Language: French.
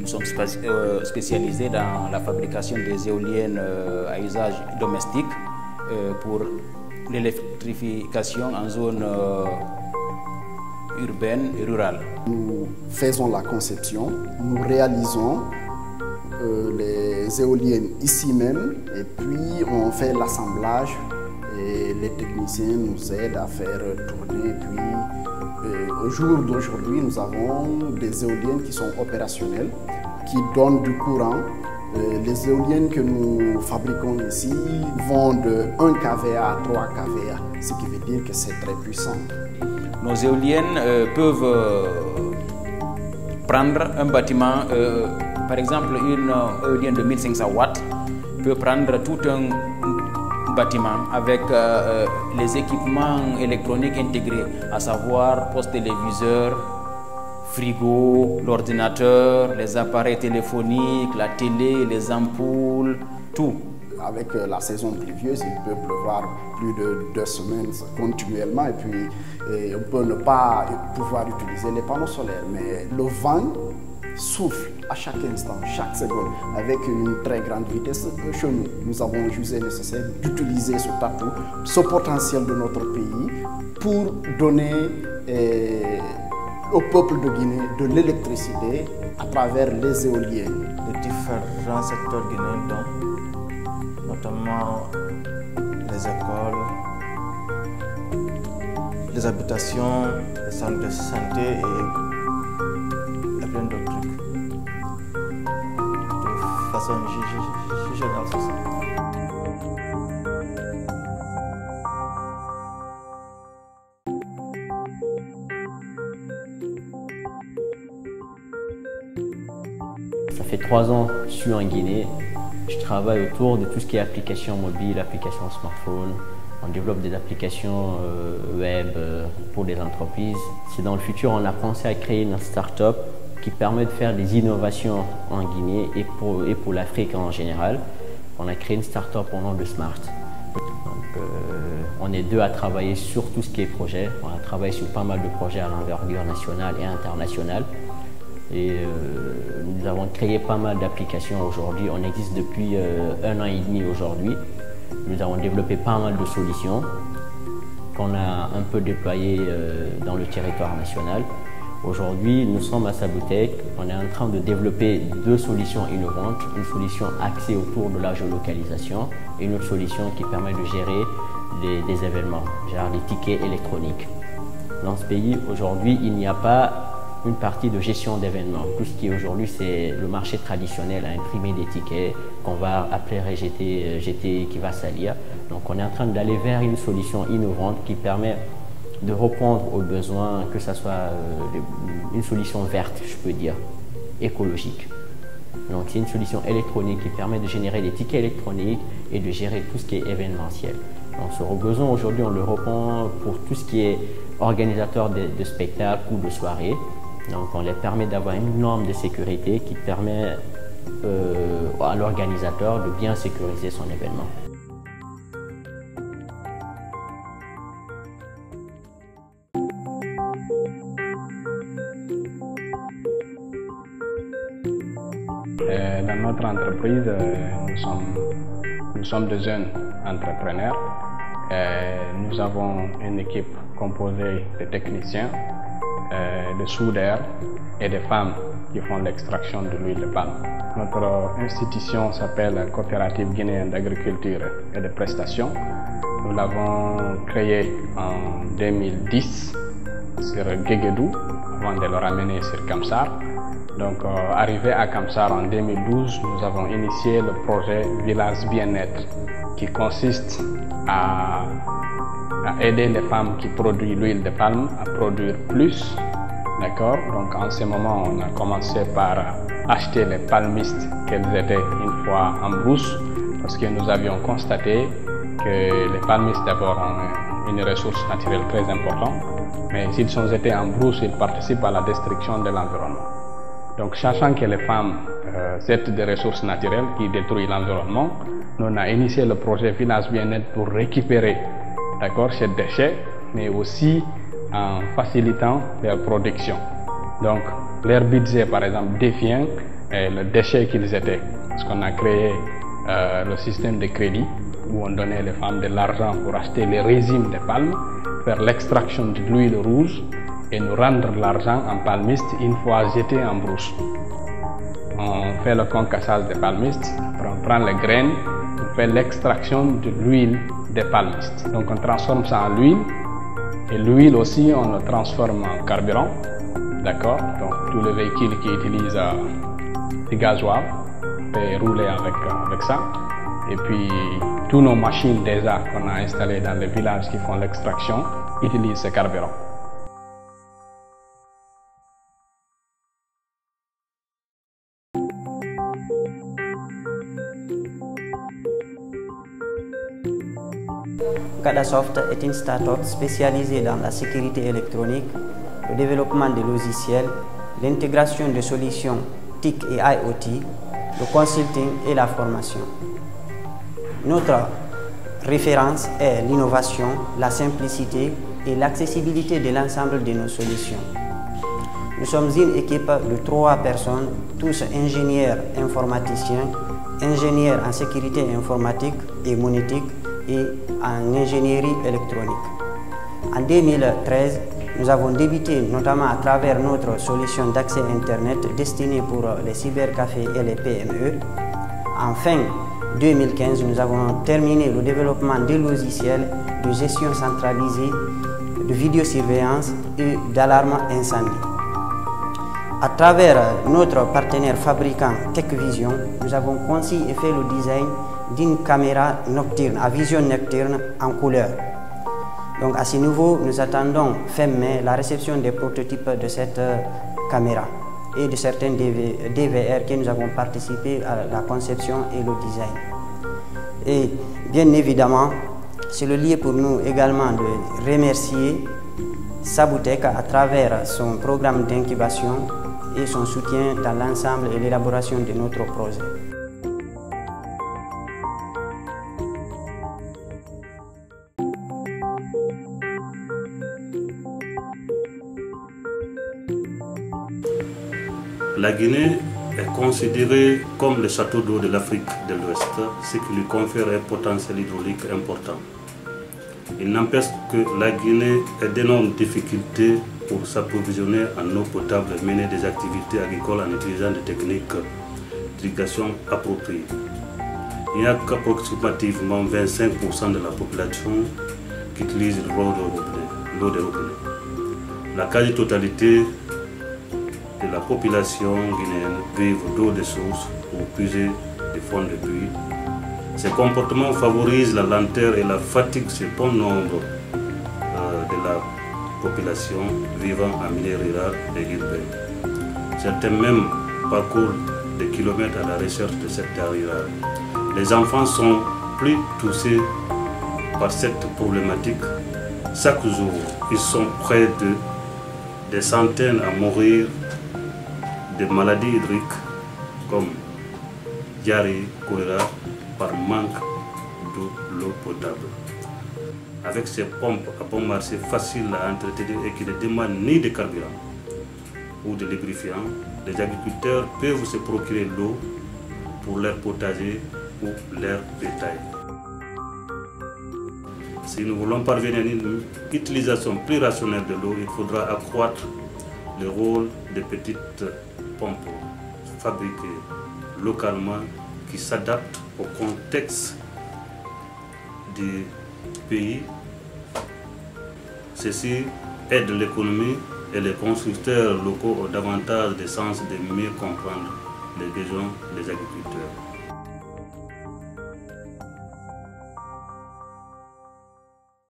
Nous sommes spécialisés dans la fabrication des éoliennes à usage domestique pour l'électrification en zone urbaine et rurale. Nous faisons la conception, nous réalisons les éoliennes ici même et puis on fait l'assemblage et les techniciens nous aident à faire tourner. Et puis au jour d'aujourd'hui, nous avons des éoliennes qui sont opérationnelles, qui donnent du courant. Les éoliennes que nous fabriquons ici vont de 1 kVA à 3 kVA, ce qui veut dire que c'est très puissant. Nos éoliennes peuvent prendre un bâtiment, par exemple une éolienne de 1500 watts peut prendre tout un bâtiment avec les équipements électroniques intégrés, à savoir poste téléviseur, frigo, l'ordinateur, les appareils téléphoniques, la télé, les ampoules, tout. Avec la saison pluvieuse, il peut pleuvoir plus de 2 semaines continuellement et puis on peut ne pas pouvoir utiliser les panneaux solaires. Mais le vent souffle à chaque instant, chaque seconde, avec une très grande vitesse chez nous. Nous avons jugé nécessaire d'utiliser cet atout, ce potentiel de notre pays pour donner au peuple de Guinée de l'électricité à travers les éoliennes. Les différents secteurs guinéens, notamment les écoles, les habitations, les centres de santé et plein d'autres trucs. De façon générale, c'est ça. Ça fait 3 ans que je suis en Guinée. Je travaille autour de tout ce qui est applications mobiles, applications smartphone. On développe des applications web pour des entreprises. Si dans le futur, on a pensé à créer une start-up qui permet de faire des innovations en Guinée et pour l'Afrique en général. On a créé une start-up au nom de Smart. Donc, on est 2 à travailler sur tout ce qui est projet. On a travaillé sur pas mal de projets à l'envergure nationale et internationale. Et nous avons créé pas mal d'applications aujourd'hui. On existe depuis 1 an et demi aujourd'hui. Nous avons développé pas mal de solutions qu'on a un peu déployées dans le territoire national. Aujourd'hui, nous sommes à Saboutek. On est en train de développer 2 solutions innovantes. Une solution axée autour de la géolocalisation et une autre solution qui permet de gérer des événements, genre les tickets électroniques. Dans ce pays, aujourd'hui, il n'y a pas une partie de gestion d'événements. Tout ce qui est aujourd'hui, c'est le marché traditionnel à imprimer des tickets qu'on va appeler GT qui va salir. Donc on est en train d'aller vers une solution innovante qui permet de répondre aux besoins, que ce soit une solution verte, je peux dire, écologique. Donc c'est une solution électronique qui permet de générer des tickets électroniques et de gérer tout ce qui est événementiel. Donc ce besoin aujourd'hui, on le répond pour tout ce qui est organisateur de spectacles ou de soirées. Donc on les permet d'avoir une norme de sécurité qui permet à l'organisateur de bien sécuriser son événement. Dans notre entreprise, nous sommes de jeunes entrepreneurs. Nous avons une équipe composée de techniciens, de soudeurs et de femmes qui font l'extraction de l'huile de palme. Notre institution s'appelle Coopérative guinéenne d'agriculture et de prestations. Nous l'avons créée en 2010 sur Guéguédou avant de le ramener sur Kamsar. Donc, arrivé à Kamsar en 2012, nous avons initié le projet Village Bien-être qui consiste à aider les femmes qui produisent l'huile de palme à produire plus. D'accord? Donc, en ce moment, on a commencé par acheter les palmistes qu'elles étaient une fois en brousse parce que nous avions constaté que les palmistes d'abord ont une ressource naturelle très importante, mais s'ils ont été en brousse, ils participent à la destruction de l'environnement. Donc, sachant que les femmes c'est des ressources naturelles qui détruisent l'environnement, nous avons initié le projet Village Bien-être pour récupérer ces déchets, mais aussi en facilitant leur production. Donc, leur budget, par exemple, dévient le déchet qu'ils étaient. Parce qu'on a créé le système de crédit où on donnait les femmes de l'argent pour acheter les résineux de palme, faire l'extraction de l'huile rouge et nous rendre l'argent en palmiste une fois jeté en brousse. On fait le concassage des palmistes, après on prend les graines, on fait l'extraction de l'huile des palmistes. Donc on transforme ça en l'huile et l'huile aussi on le transforme en carburant. D'accord? Donc tous les véhicules qui utilisent du gasoil peuvent rouler avec ça. Et puis toutes nos machines déjà qu'on a installées dans les villages qui font l'extraction utilisent ce carburant. Cadasoft est une start-up spécialisée dans la sécurité électronique, le développement de logiciels, l'intégration de solutions TIC et IoT, le consulting et la formation. Notre référence est l'innovation, la simplicité et l'accessibilité de l'ensemble de nos solutions. Nous sommes une équipe de 3 personnes, tous ingénieurs informaticiens, ingénieurs en sécurité informatique et monétique et en ingénierie électronique. En 2013, nous avons débuté notamment à travers notre solution d'accès Internet destinée pour les cybercafés et les PME. En fin 2015, nous avons terminé le développement des logiciels de gestion centralisée, de vidéosurveillance et d'alarme incendie. À travers notre partenaire fabricant TechVision, nous avons conçu et fait le design d'une caméra nocturne, à vision nocturne en couleur. Donc à ce niveau, nous attendons fin mai la réception des prototypes de cette caméra et de certains DVR que nous avons participé à la conception et le design. Et bien évidemment, c'est le lieu pour nous également de remercier Sabutech à travers son programme d'incubation et son soutien dans l'ensemble et l'élaboration de notre projet. La Guinée est considérée comme le château d'eau de l'Afrique de l'Ouest, ce qui lui confère un potentiel hydraulique important. Il n'empêche que la Guinée a d'énormes difficultés pour s'approvisionner en eau potable et mener des activités agricoles en utilisant des techniques d'irrigation appropriées. Il n'y a qu'approximativement 25% de la population qui utilise l'eau de robinet. La quasi-totalité de la population guinéenne vivent d'eau de source ou puiser des fonds de pluie. Ces comportements favorisent la lenteur et la fatigue chez bon nombre de la population vivant en milieu rural et urbain. Certains même parcourent des kilomètres à la recherche de cette terre rurale. Les enfants sont plus touchés par cette problématique. Chaque jour, ils sont près de des centaines à mourir de maladies hydriques comme diarrhée, choléra, par manque d'eau potable. Avec ces pompes à bon marché faciles à entretenir et qui ne demandent ni de carburant ou de lubrifiant, les agriculteurs peuvent se procurer l'eau pour leur potager ou leur bétail. Si nous voulons parvenir à une utilisation plus rationnelle de l'eau, il faudra accroître le rôle des petites pompes fabriquées localement qui s'adaptent au contexte du pays. Ceci aide l'économie et les constructeurs locaux ont davantage de sens de mieux comprendre les besoins des agriculteurs.